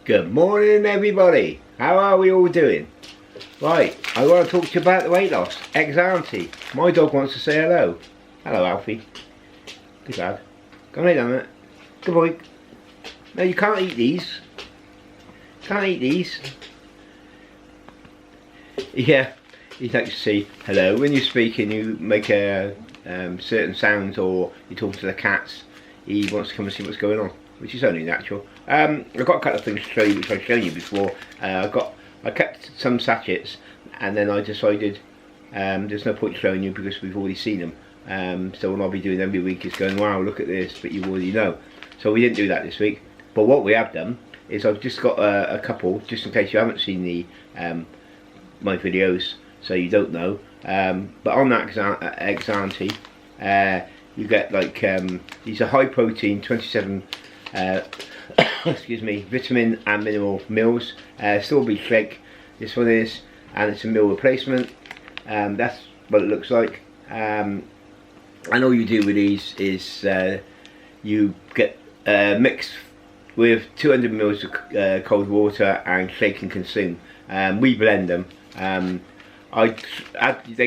Good morning everybody, how are we all doing? Right, I want to talk to you about the weight loss. Exante, my dog wants to say hello. Hello Alfie. Good lad. Go on, lay down it. Good boy. No, you can't eat these. Can't eat these. Yeah, he'd like to say hello. When you're speaking you make a certain sounds, or you talk to the cats, he wants to come and see what's going on, which is only natural. I've got a couple of things to show you which I've shown you before. I kept some sachets and then I decided there's no point showing you because we've already seen them. So what I'll be doing every week is going, wow, look at this, but you already know. So we didn't do that this week. But what we have done is I've just got a couple, just in case you haven't seen the my videos, so you don't know. But on that Exante, you get like these are high protein 27 excuse me, vitamin and mineral meals. Strawberry shake, this one is, and it's a meal replacement. That's what it looks like. And all you do with these is you get mixed with 200 ml of cold water and shake and consume. We blend them. They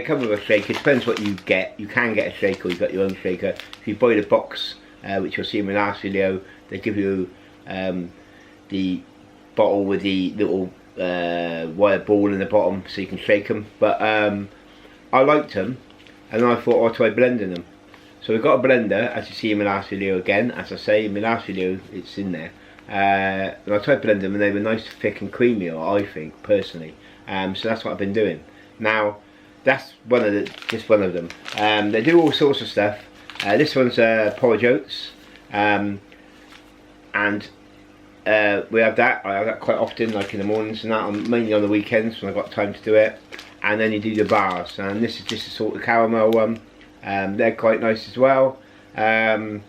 come with a shaker. It depends what you get. You can get a shaker or you've got your own shaker. If you buy the box, which you'll see in my last video, they give you the bottle with the little wire ball in the bottom so you can shake them. But I liked them and I thought I'll try blending them. So we've got a blender, as you see in my last video again. As I say, in my last video it's in there. And I tried blending them and they were nice, thick and creamy, I think, personally. So that's what I've been doing. Now, that's just one of them. They do all sorts of stuff. This one's porridge oats. And we have that. I have that quite often, like in the mornings and that, mainly on the weekends when I've got time to do it. And then you do the bars, and this is just a sort of caramel one. They're quite nice as well. I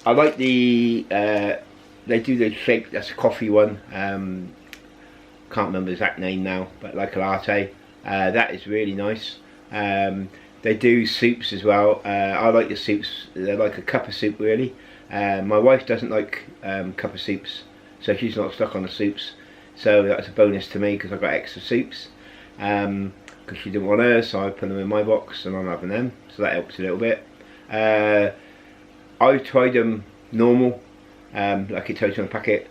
like the they do the shake, that's a coffee one. Can't remember the exact name now, but like a latte. That is really nice. They do soups as well. I like the soups. They're like a cup of soup really. My wife doesn't like cup of soups, so she's not stuck on the soups. So that's a bonus to me because I've got extra soups. Because she didn't want hers, so I put them in my box and I'm having them. So that helps a little bit. I've tried them normal, like it tells you on the packet.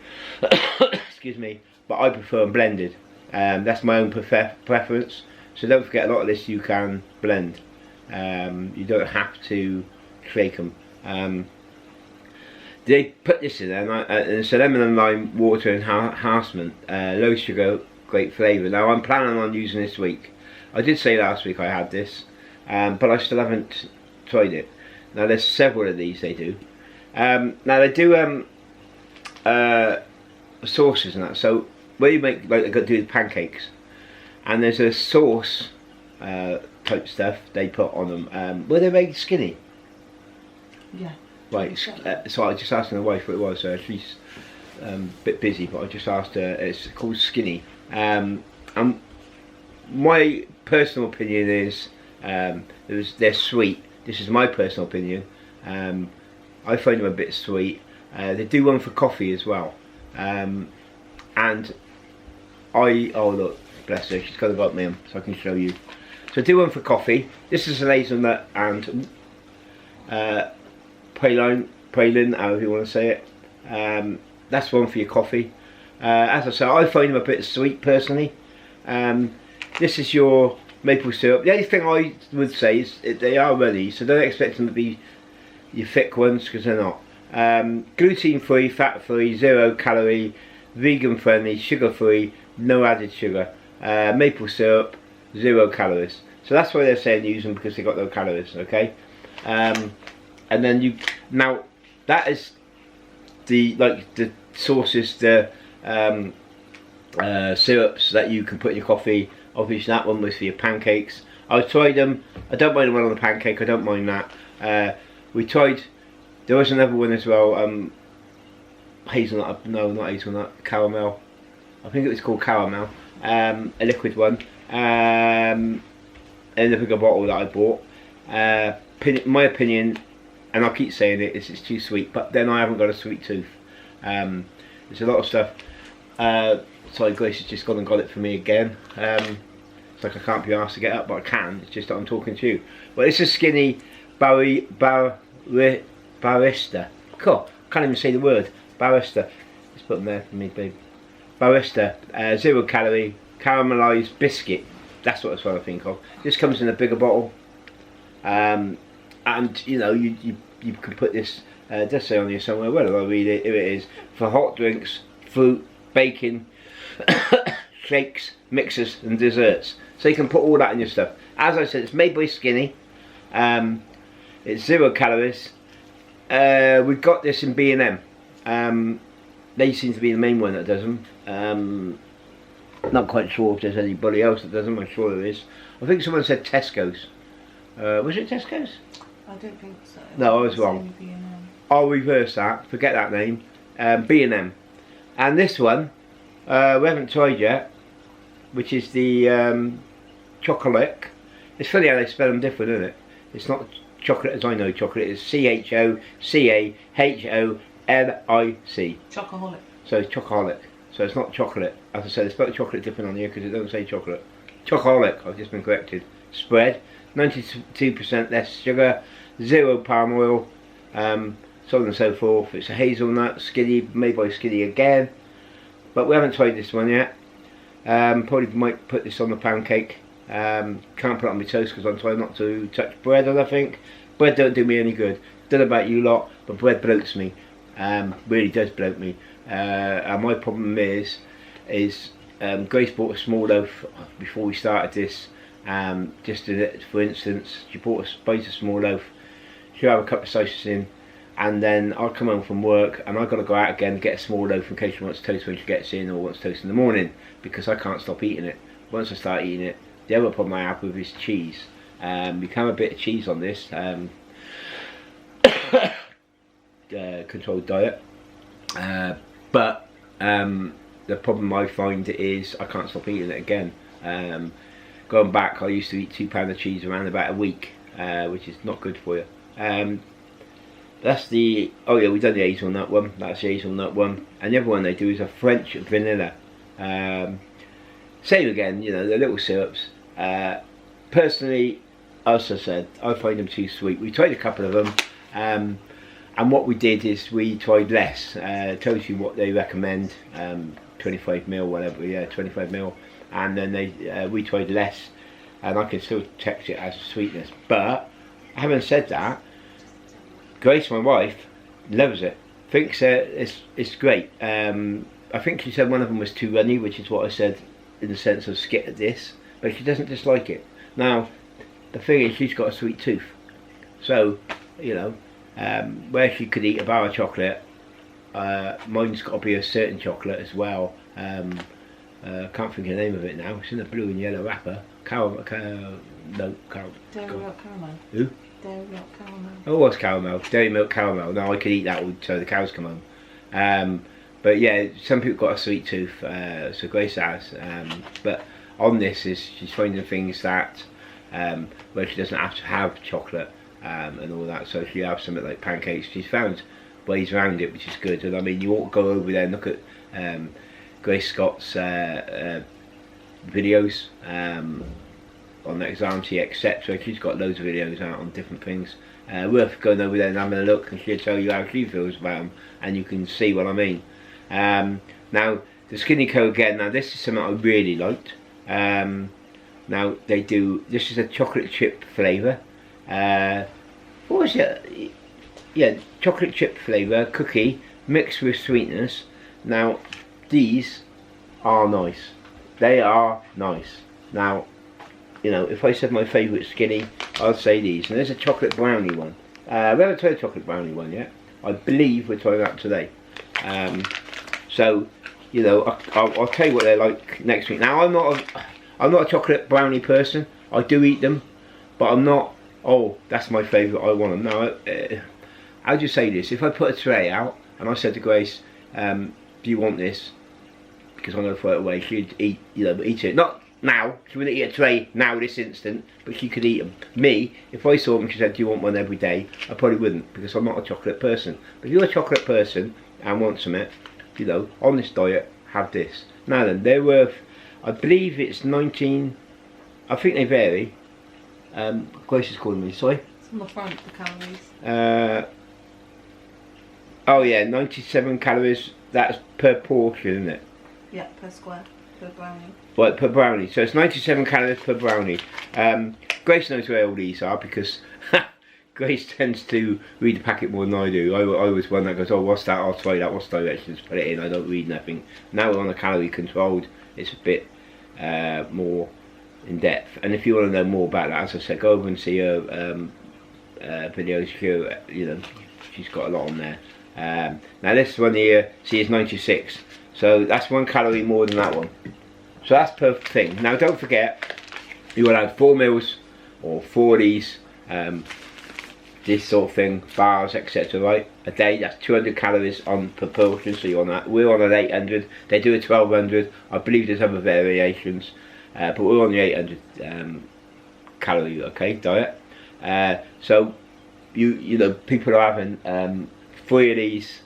Excuse me. But I prefer them blended. That's my own preference. So don't forget, a lot of this you can blend. You don't have to shake them. They put this in there, and it's a lemon and lime water enhancement, low sugar, great flavour. Now I'm planning on using this week. I did say last week I had this, but I still haven't tried it. Now there's several of these they do. Now they do sauces and that. So where you make, like, they do pancakes, and there's a sauce type stuff they put on them. Were they made skinny? Yeah. Right. So I just asked my wife what it was. She's a bit busy, but I just asked her. It's called Skinny. And my personal opinion is they're sweet. This is my personal opinion. I find them a bit sweet. They do one for coffee as well. And oh look, bless her, she's kind of got me on, so I can show you. So I do one for coffee. This is an hazelnut and praline, however you want to say it. That's one for your coffee. As I say, I find them a bit sweet personally. This is your maple syrup. The only thing I would say is they are ready, so don't expect them to be your thick ones because they're not. Gluten free, fat free, 0 calorie, vegan friendly, sugar free, no added sugar. Maple syrup, 0 calories. So that's why they're saying use them, because they got no calories. Okay. And then now that is the sauces, the syrups that you can put in your coffee. Obviously that one was for your pancakes. I tried them. I don't mind the one on the pancake, I don't mind that. We tried, there was another one as well, hazelnut, no not hazelnut, caramel. I think it was called caramel, a liquid one. In the bigger bottle that I bought. My opinion, and I'll keep saying it, is it's too sweet, but then I haven't got a sweet tooth. There's a lot of stuff. So Grace has just gone and got it for me again. It's like I can't be asked to get up, but I can. It's just that I'm talking to you. Well, it's a skinny barista. Cool. Can't even say the word. Barista. Just put them there for me, babe. Barista. 0 calorie caramelized biscuit. That's what I think of. This comes in a bigger bottle. And you know, you can put this. It does say on here somewhere. Where do I read it? Here it is. For hot drinks, fruit, baking, shakes, mixers, and desserts. So you can put all that in your stuff. As I said, it's made by Skinny. It's 0 calories. We've got this in B&M. They seem to be the main one that does them. Not quite sure if there's anybody else that does them. I'm sure there is. I think someone said Tesco's. Was it Tesco's? I don't think so. No, I was wrong. I'll reverse that. Forget that name. B&M. And this one, we haven't tried yet, which is the chocolate. It's funny how they spell them different, isn't it? It's not chocolate as I know chocolate. It's CHOCAHOLIC. Chocoholic. So it's chocoholic. So it's not chocolate. As I said, it's spelled chocolate different on here because it doesn't say chocolate. Chocoholic. I've just been corrected. Spread. 92% less sugar. 0 palm oil. So on and so forth. It's a hazelnut, Skinny, made by Skinny again. But we haven't tried this one yet. Probably might put this on the pancake. Can't put it on my toast because I'm trying not to touch bread or nothing. Bread don't do me any good. Don't know about you lot, but bread bloats me. Really does bloat me. And my problem is Grace bought a small loaf before we started this. Just for instance, she bought a spice of small loaf. She'll have a couple of slices in. And then I'll come home from work and I've got to go out again and get a small loaf in case she wants toast when she gets in or wants toast in the morning, because I can't stop eating it. Once I start eating it, the other problem I have with is cheese. You can have a bit of cheese on this controlled diet, but the problem I find is I can't stop eating it again. Going back, I used to eat £2 of cheese around about a week, which is not good for you. That's the, oh yeah, we've done the hazelnut one. That's the hazelnut one. And the other one they do is a French vanilla. Same again, you know, the little syrups. Personally, as I said, I find them too sweet. We tried a couple of them. And what we did is we tried less. It tells you what they recommend. 25ml, whatever, yeah, 25ml. And then we tried less. And I can still text it as a sweetness. But, having said that, Grace, my wife, loves it. Thinks it's great. I think she said one of them was too runny, which is what I said in the sense of skit at this. But she doesn't dislike it. Now, the thing is, she's got a sweet tooth. So, you know, where she could eat a bar of chocolate, mine's got to be a certain chocolate as well. Can't think of the name of it now. It's in a blue and yellow wrapper. Dairy milk caramel. Who? Dairy milk caramel. Oh, it was caramel. Dairy milk caramel. Now I could eat that until the cows come home. But yeah, some people got a sweet tooth, so Grace has. But on this she's finding things that where she doesn't have to have chocolate and all that. So she has something like pancakes. She's found ways around it, which is good. And I mean, you ought to go over there and look at Grace Scott's videos on Exante, etc. She's got loads of videos out on different things. Worth going over there and having a look, and she'll tell you how she feels about them, and you can see what I mean. Now the Skinny Co again. Now this is something I really liked. Now they do. This is a chocolate chip flavour. What was it? Yeah, chocolate chip flavour cookie mixed with sweetness. Now these are nice. They are nice. Now, you know, if I said my favourite Skinny, I'd say these. And there's a chocolate brownie one. We haven't tried a chocolate brownie one yet. I believe we're trying that today. So, you know, I'll tell you what they're like next week. Now, I'm not a chocolate brownie person. I do eat them, but I'm not. Oh, that's my favourite. I want them. Now, how do you say this? If I put a tray out and I said to Grace, "Do you want this?" Because I'm going to throw it away. She'd eat, you know, eat it. Not now. She wouldn't eat a tray now, this instant, but she could eat them. Me, if I saw them and she said, "Do you want one every day?" I probably wouldn't, because I'm not a chocolate person. But if you're a chocolate person and want some, you know, on this diet, have this. Now then, they're worth, I believe it's 19, I think they vary. Grace is calling me, sorry. It's on the front, the calories. Oh yeah, 97 calories, that's per portion, isn't it? Yeah, per square, per brownie. Right, per brownie. So it's 97 calories per brownie. Grace knows where all these are because Grace tends to read the packet more than I do. I was one that goes, oh, what's that? I'll try that. What's directions? Put it in. I don't read nothing. Now we're on a calorie controlled. It's a bit more in depth. And if you want to know more about that, as I said, go over and see her videos. She's got a lot on there. Now this one here, see, is 96. So that's 1 calorie more than that one. So that's per thing. Now don't forget, you will have 4 meals or 4 of these. This sort of thing, bars, etc. Right, a day. That's 200 calories on per portion. So you're on that. We're on an 800. They do a 1200. I believe there's other variations, but we're on the 800 calorie diet. So you know, people are having 3 of these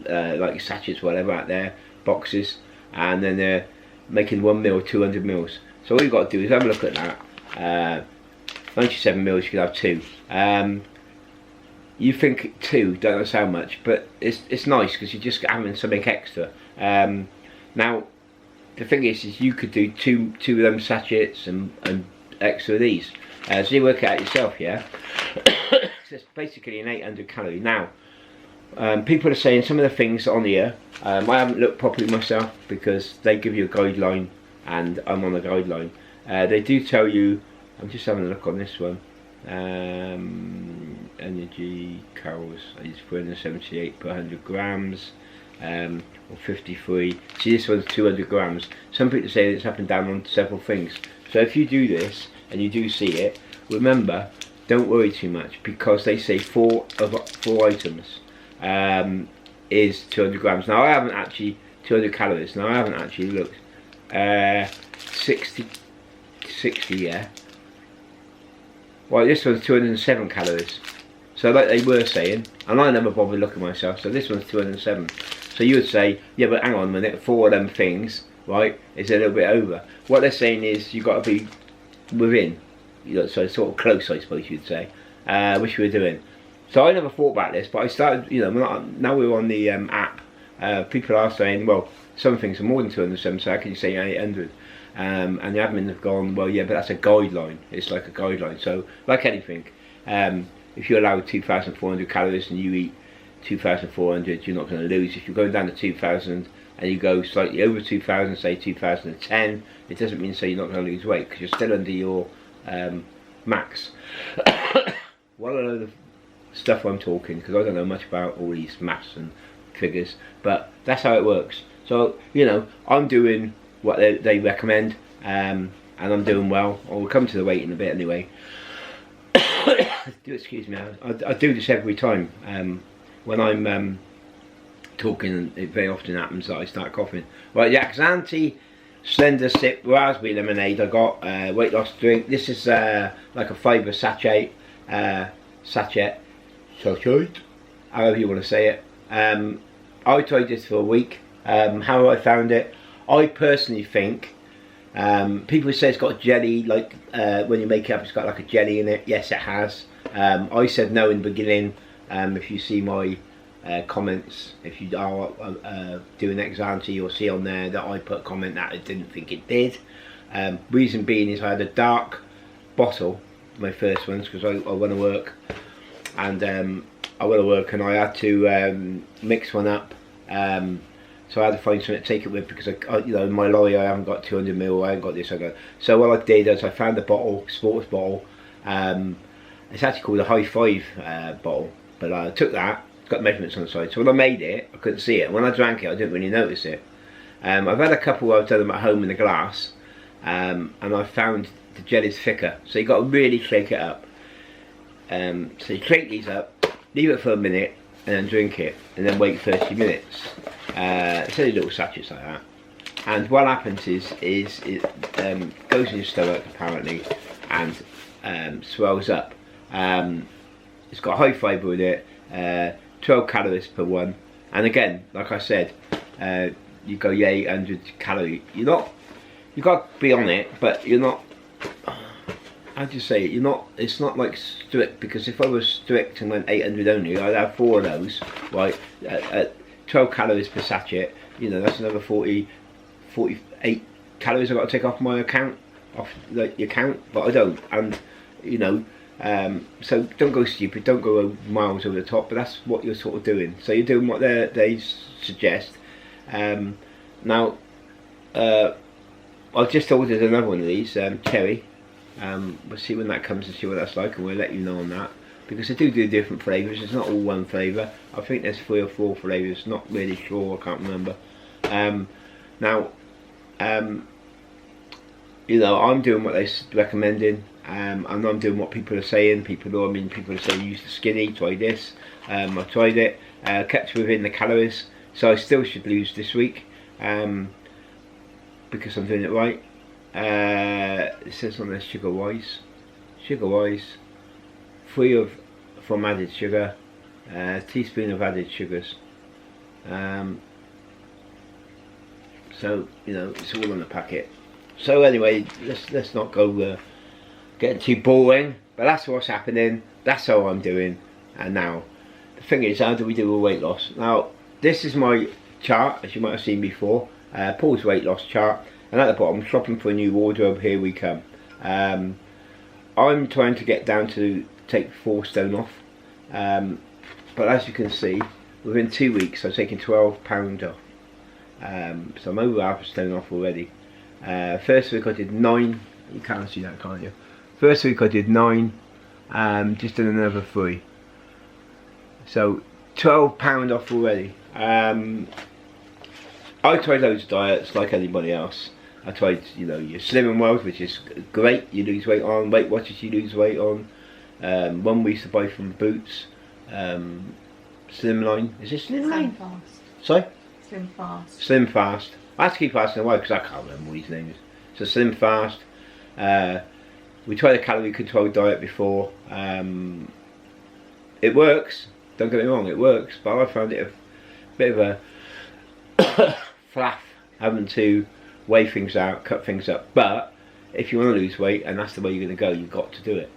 like sachets, whatever, out there, boxes, and then they're making 1 meal, 200 mils. So all you've got to do is have a look at that. 97 mils, you could have 2. You think 2 don't know how much, but it's nice because you're just having something extra. Now the thing is you could do two of them sachets and extra of these. So you work it out yourself, yeah. So it's basically an 800 calorie. Now people are saying some of the things on here. I haven't looked properly myself because they give you a guideline, and I'm on a guideline. They do tell you. I'm just having a look on this one. Energy calories is 378 per 100 grams, or 53. See, this one's 200 grams. Some people say it's up and down on several things. So if you do this and you do see it, remember, don't worry too much because they say 4 items is 200 grams. Now I haven't actually 200 calories. Now I haven't actually looked. 60, yeah. Well, this one's 207 calories. So like they were saying, and I never bothered looking myself, so this one's 207. So you would say, yeah, but hang on a minute, 4 of them things, right, is a little bit over. What they're saying is you've got to be within, so sort of close, I suppose you'd say, which we were doing. So I never thought about this, but I started, now we're on the app, people are saying, well, some things are more than 207, so how can you say 800? And the admin have gone, well, yeah, but that's a guideline. It's like a guideline. So, like anything, if you're allowed 2,400 calories and you eat 2,400, you're not going to lose. If you're going down to 2,000 and you go slightly over 2,000, say 2,010, it doesn't mean say you're not going to lose weight because you're still under your max. What a load of stuff I'm talking, because I don't know much about all these maths and figures, but that's how it works. So, I'm doing what they recommend, and I'm doing well. I'll come to the weight in a bit anyway. Excuse me, I do this every time. When I'm talking, it very often happens that I start coughing. Right, the Exante Slender Sip Raspberry Lemonade I got, weight loss drink. This is like a fibre sachet, however you want to say it. I tried this for a week. How I found it, I personally think, people say it's got jelly, like when you make it up it's got like a jelly in it. Yes, it has. I said no in the beginning. If you see my comments, if you are doing Exante, you'll see on there that I put a comment that I didn't think it did. Reason being is I had a dark bottle, my first ones, because I went to work, and I had to mix one up. So I had to find something to take it with because in my lorry I haven't got 200 ml. I haven't got this. So what I did is I found a bottle, sports bottle. It's actually called a High Five bottle, but I took that. It's got measurements on the side. So when I made it, I couldn't see it. When I drank it, I didn't really notice it. I've had a couple where I've done them at home in the glass, and I found the jelly's thicker. So you got to really shake it up. So you shake these up, leave it for a minute, and then drink it, and then wait 30 minutes. It's only little sachets like that. And what happens is it goes in your stomach apparently, and swells up. It's got high fibre in it, 12 calories per one. And again, like I said, you go, yeah, 800 calorie. You're not. You got to be on it, but you're not. How'd you say it? You're not. It's not like strict, because if I was strict and went 800 only, I'd have 4 of those, right? At 12 calories per sachet. You know, that's another 48 calories I've got to take off my account, off the account, but I don't. And you know, so don't go stupid, don't go miles over the top. But that's what you're sort of doing. So you're doing what they suggest. Now, I've just ordered another one of these, cherry. We'll see when that comes and see what that's like, and we'll let you know on that, because they do different flavours. It's not all one flavour. I think there's 3 or 4 flavours, not really sure, I can't remember. Now, you know, I'm doing what they're recommending, and I'm doing what people are saying. People are saying use the skinny, try this. I tried it, kept within the calories, so I still should lose this week, because I'm doing it right. It says on there sugar wise, free from added sugar, teaspoon of added sugars. So you know, it's all on the packet. So anyway, let's not go getting too boring. But that's what's happening. That's how I'm doing. And now, the thing is, how do we do a weight loss? Now, this is my chart, as you might have seen before. Paul's weight loss chart. And at the bottom, shopping for a new wardrobe, here we come. I'm trying to get down to take 4 stone off. But as you can see, within 2 weeks, I've taken 12 pounds off. So I'm over half a stone off already. First week I did 9. You can't see that, can't you? First week I did 9. Just done another 3. So 12 pounds off already. I tried loads of diets like anybody else. I tried, you know, your Slim and World, which is great. You lose weight on. Weight Watchers, you lose weight on. One we used to buy from Boots. Slimline. Is it Slimline? Slim Fast. Sorry? Slim Fast. Slim Fast. I have to keep asking why, because I can't remember all these names. So Slim Fast. We tried a calorie control diet before. It works. Don't get me wrong, it works. But I found it a bit of a flaff having to weigh things out, cut things up. But if you want to lose weight and that's the way you're going to go, you've got to do it.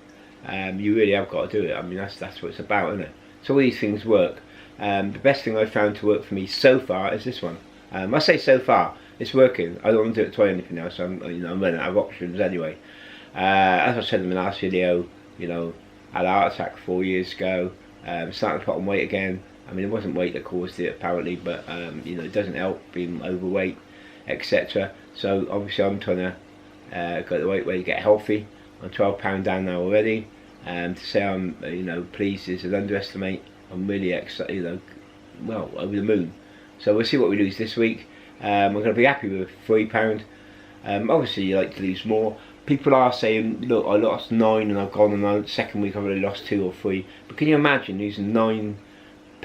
You really have got to do it. I mean, that's what it's about, isn't it? So all these things work. The best thing I've found to work for me so far is this one. I say so far, it's working. I don't want to try anything else. I'm running out of options anyway. As I said in my last video, you know, I had a heart attack 4 years ago. Starting to put on weight again. I mean, it wasn't weight that caused it apparently, but you know, it doesn't help being overweight, etc. So obviously, I'm trying to go the weight where you get healthy. I'm 12 pounds down now already. To say I'm you know pleased is an underestimate. I'm really excited, you know, well, over the moon. So we'll see what we lose this week. I'm going to be happy with £3. Obviously, you like to lose more. People are saying, look, I lost 9 and I've gone on the second week I've only lost 2 or 3. But can you imagine losing £9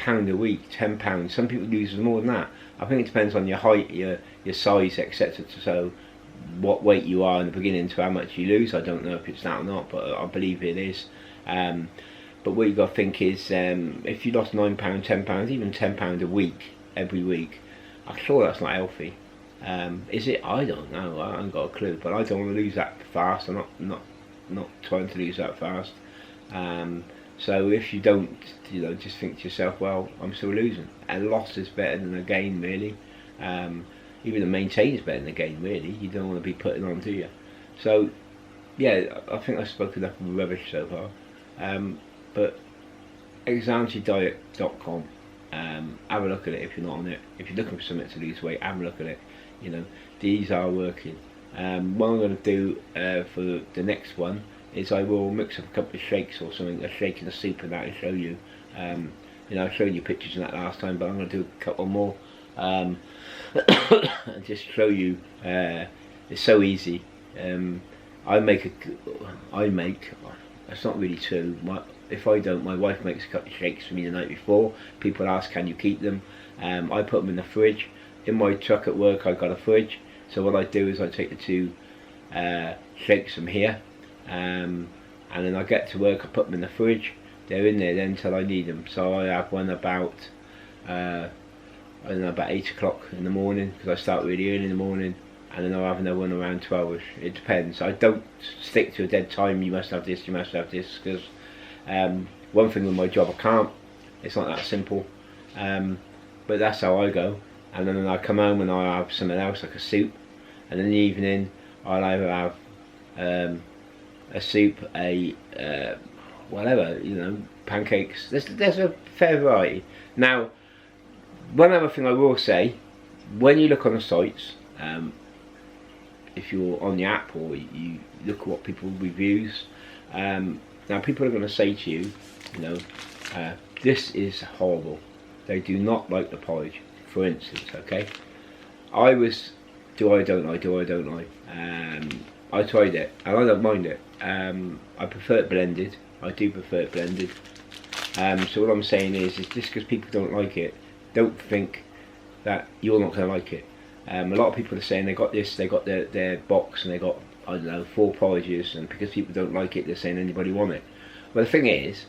a week, £10? Some people lose more than that. I think it depends on your height, your size, etc. So what weight you are in the beginning to how much you lose. I don't know if it's that or not, but I believe it is. But what you've got to think is, if you lost £9, £10, even £10 a week, every week, I'm sure that's not healthy. Is it? I don't know. I haven't got a clue. But I don't want to lose that fast. I'm not trying to lose that fast. So if you don't, you know, just think to yourself, well, I'm still losing. A loss is better than a gain, really. Even a maintain is better than a gain, really. You don't want to be putting on, do you? So, yeah, I think I've spoken enough of rubbish so far. But exantediet.com. Have a look at it if you're not on it. If you're looking for something to lose weight, have a look at it. You know, these are working. What I'm going to do for the next one is I will mix up a couple of shakes or something, a shake and a soup, and that, and show you. You know, I showed you pictures of that last time, but I'm going to do a couple more and just show you. It's so easy. I make. That's not really true. If I don't, my wife makes a couple of shakes for me the night before. People ask, can you keep them? I put them in the fridge. In my truck at work, I've got a fridge. So what I do is I take the 2 shakes from here, and then I get to work, I put them in the fridge. They're in there then until I need them. So I have one about, I I don't know, about 8 o'clock in the morning, because I start really early in the morning, and then I'll have another one around 12ish. It depends. I don't stick to a dead time, you must have this, you must have this, because one thing with my job, I can't. It's not that simple. But that's how I go. And then I come home and I have something else, like a soup. And in the evening, I'll either have a soup, whatever, you know, pancakes. There's a fair variety. Now, one other thing I will say, when you look on the sites, if you're on the app or you look at what people reviews, now people are going to say to you, you know, this is horrible. They do not like the porridge, for instance. Okay, I was don't like. I tried it and I don't mind it. I prefer it blended. I do prefer it blended. So what I'm saying is just because people don't like it, don't think that you're not going to like it. A lot of people are saying they got this, they got their box and they got, I don't know, 4 porridges, and because people don't like it, they're saying anybody want it. Well, the thing is,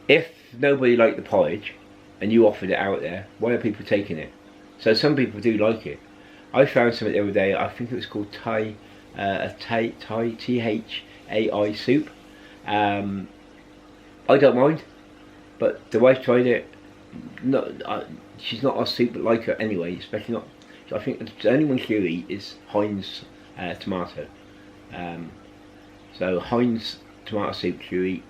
if nobody liked the porridge and you offered it out there, why are people taking it? So some people do like it. I found something the other day, I think it was called Thai Thai soup. I don't mind, but the wife tried it. She's not a soup liker anyway, especially not. I think the only one she'll eat is Heinz tomato. So Heinz tomato soup she'll eat,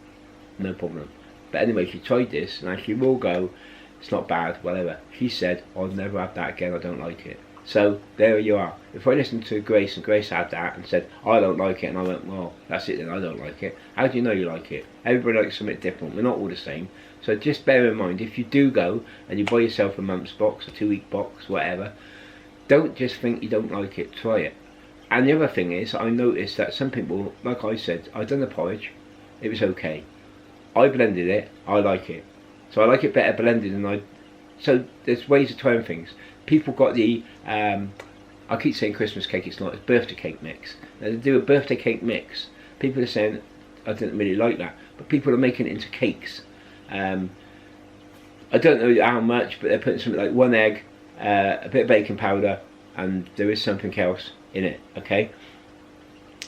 no problem. But anyway, she tried this, and she will go, it's not bad, whatever. She said, I'll never have that again, I don't like it. So there you are. If I listened to Grace and Grace had that and said, I don't like it, and I went, well, that's it then, I don't like it. How do you know you like it? Everybody likes something different, we're not all the same. So just bear in mind, if you do go and you buy yourself a month's box, a 2-week box, whatever, don't just think you don't like it, try it. And the other thing is, I noticed that some people, like I said, I done the porridge, it was okay. I blended it, I like it. So I like it better blended than I... So there's ways of trying things. People got the, I keep saying Christmas cake, it's not, it's birthday cake mix. Now they do a birthday cake mix. People are saying, I didn't really like that, but people are making it into cakes. I don't know how much, but they're putting something like 1 egg, a bit of baking powder, and there is something else in it, okay?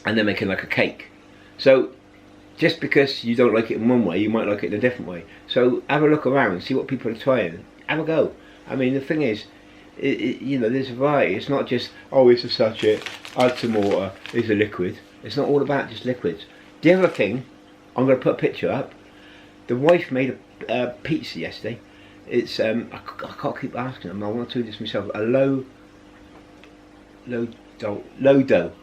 And they're making like a cake. So just because you don't like it in one way, you might like it in a different way. So have a look around, see what people are trying, have a go. I mean, the thing is, you know, there's a variety. It's not just, oh, it's a sachet, add some water, it's a liquid. It's not all about just liquids. The other thing, I'm going to put a picture up. The wife made a pizza yesterday. It's I can't keep asking them. I want to do this myself. A low dough.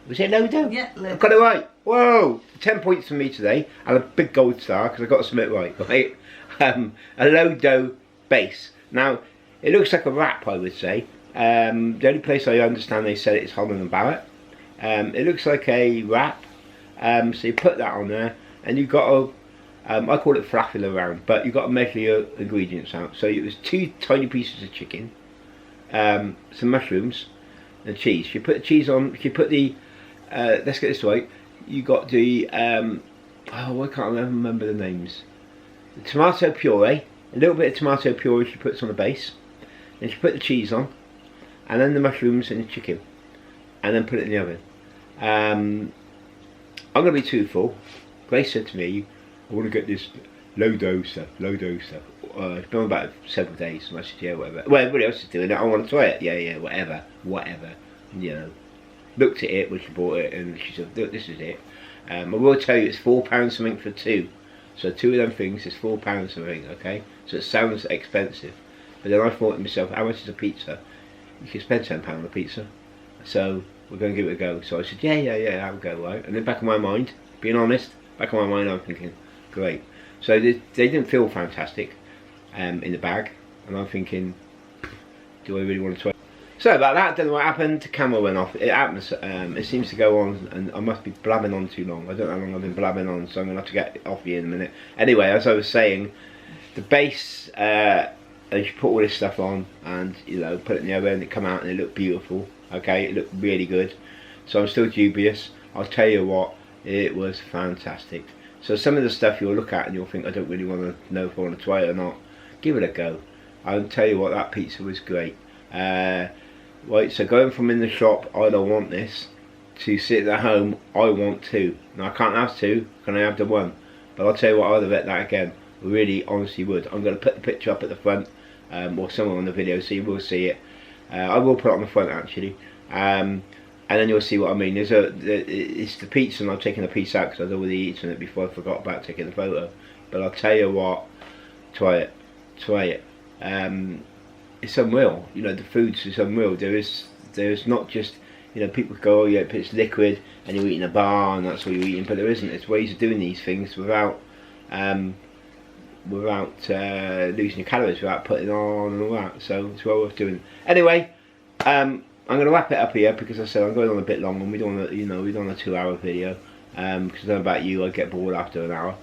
Was it low dough? Yeah, low. I got it right. Whoa! 10 points for me today, and a big gold star because I got something right. Right? A low dough base. Now it looks like a wrap, I would say. The only place I understand they said it is Holland and Barrett. It looks like a wrap. So you put that on there, and you've got to. I call it flapping around, but you've got to measure your ingredients out. So it was 2 tiny pieces of chicken, some mushrooms, and cheese. If you put the cheese on, if you put the, let's get this right, you got the, oh, I can't remember the names. The tomato puree, a little bit of tomato puree she puts on the base, then she put the cheese on, and then the mushrooms and the chicken, and then put it in the oven. I'm going to be truthful. Grace said to me, I want to get this low dough stuff. It's been on about several days, and I said, yeah, whatever. Well, everybody else is doing it, I want to try it. Yeah, whatever. You know, looked at it when she bought it, and she said, look, this is it. I will tell you, it's £4 something for 2. So 2 of them things is £4 something, okay? So it sounds expensive. But then I thought to myself, how much is a pizza? You can spend £10 on a pizza. So we're going to give it a go. So I said, yeah, I'll go, right? And then back in my mind, being honest, back in my mind I'm thinking, great. So they didn't feel fantastic in the bag, and I'm thinking, do I really want to try? So about that, don't know what happened, the camera went off. It happens, it seems to go on, and I must be blabbing on too long. I don't know how long I've been blabbing on, so I'm going to have to get off here in a minute. Anyway, as I was saying, the base, and you put all this stuff on, and you know, put it in the oven, it come out and it looked beautiful, okay, it looked really good. So I'm still dubious. I'll tell you what, it was fantastic. So some of the stuff you'll look at and you'll think, I don't really want to know if I want to try it or not. Give it a go. I'll tell you what, that pizza was great. Right, so going from in the shop, I don't want this, to sitting at home, I want two. Now I can't have two, can I have the one? But I'll tell you what, I'd have ate that again. Really, honestly would. I'm going to put the picture up at the front, or somewhere on the video, so you will see it. I will put it on the front actually, and then you'll see what I mean. It's the pizza, and I've taken a piece out because I'd already eaten it before I forgot about taking the photo. But I'll tell you what, try it. It's unreal. You know, the food's is unreal. There is not just, you know, people go, oh yeah, it's liquid and you're eating a bar and that's what you're eating, but there isn't. There's ways of doing these things without losing your calories, without putting on and all that. So it's well worth doing. Anyway, I'm going to wrap it up here because I said I'm going on a bit long and we don't want to, you know, we don't want a 2-hour video. Because I don't know about you, I get bored after an hour.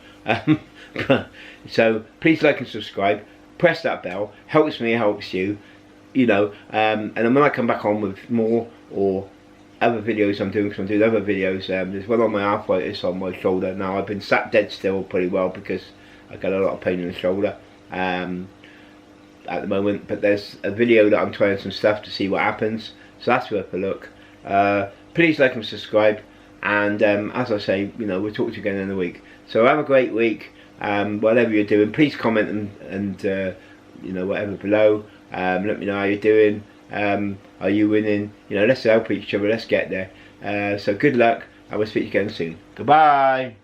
So please like and subscribe. Press that bell. Helps me, helps you. You know, and then when I come back on with more or other videos I'm doing, because I'm doing other videos, there's one on my arthritis on my shoulder. Now I've been sat dead still pretty well because I got a lot of pain in the shoulder at the moment, but there's a video that I'm trying some stuff to see what happens, so that's worth a look. Please like and subscribe, and as I say, you know, we'll talk to you again in a week. So have a great week, whatever you're doing. Please comment and you know, whatever below. Let me know how you're doing. Are you winning? You know, let's help each other. Let's get there. So good luck, and we'll speak again soon. Goodbye.